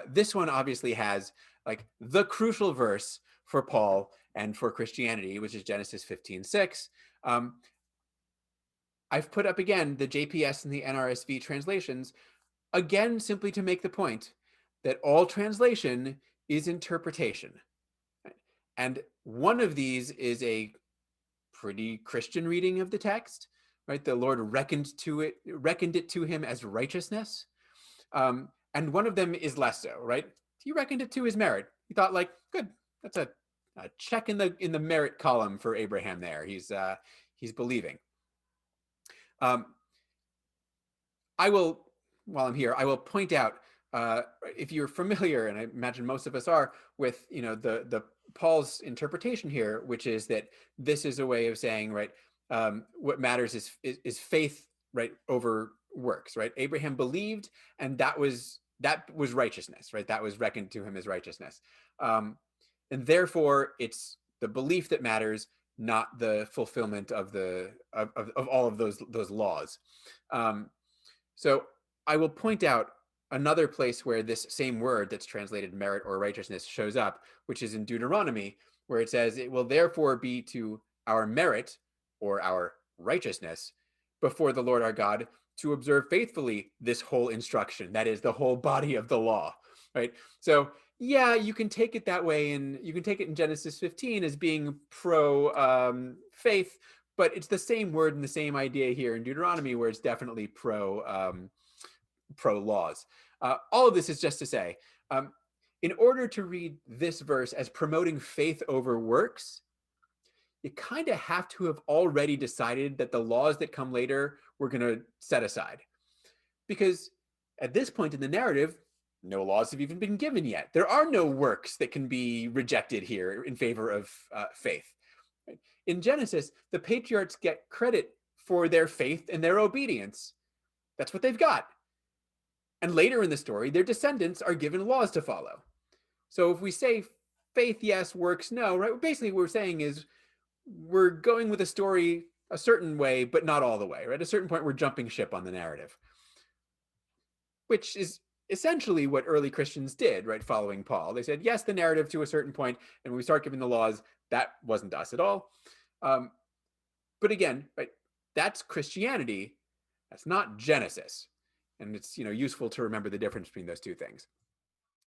This one obviously has like the crucial verse for Paul and for Christianity, which is Genesis 15:6. I've put up again the JPS and the NRSV translations, again, simply to make the point that all translation is interpretation. And one of these is a pretty Christian reading of the text, right? The Lord reckoned it to him as righteousness. And one of them is less so, right? He reckoned it to his merit. He thought, like, good, that's a check in the merit column for Abraham there. He's believing. I will, while I'm here, I will point out, if you're familiar, and I imagine most of us are, with the Paul's interpretation here, which is that this is a way of saying, right, what matters is faith, right, over works, right? Abraham believed, and that was righteousness, right? That was reckoned to him as righteousness, and therefore it's the belief that matters, not the fulfillment of all of those laws. So I will point out another place where this same word that's translated merit or righteousness shows up, which is in Deuteronomy, where it says, it will therefore be to our merit or our righteousness before the Lord our God to observe faithfully this whole instruction, that is the whole body of the law, right? So yeah, you can take it that way, and you can take it in Genesis 15 as being pro faith, but it's the same word and the same idea here in Deuteronomy, where it's definitely pro laws. All of this is just to say, in order to read this verse as promoting faith over works, you kind of have to have already decided that the laws that come later we're going to set aside. Because at this point in the narrative, no laws have even been given yet. There are no works that can be rejected here in favor of faith. In Genesis, the patriarchs get credit for their faith and their obedience. That's what they've got. And later in the story, their descendants are given laws to follow. So if we say faith, yes, works, no, right? Basically, what we're saying is we're going with a story a certain way, but not all the way, right? At a certain point, we're jumping ship on the narrative, which is essentially what early Christians did, right? Following Paul. They said, yes, the narrative to a certain point, and when we start giving the laws, that wasn't us at all. But again, right, that's Christianity. That's not Genesis. And it's useful to remember the difference between those two things.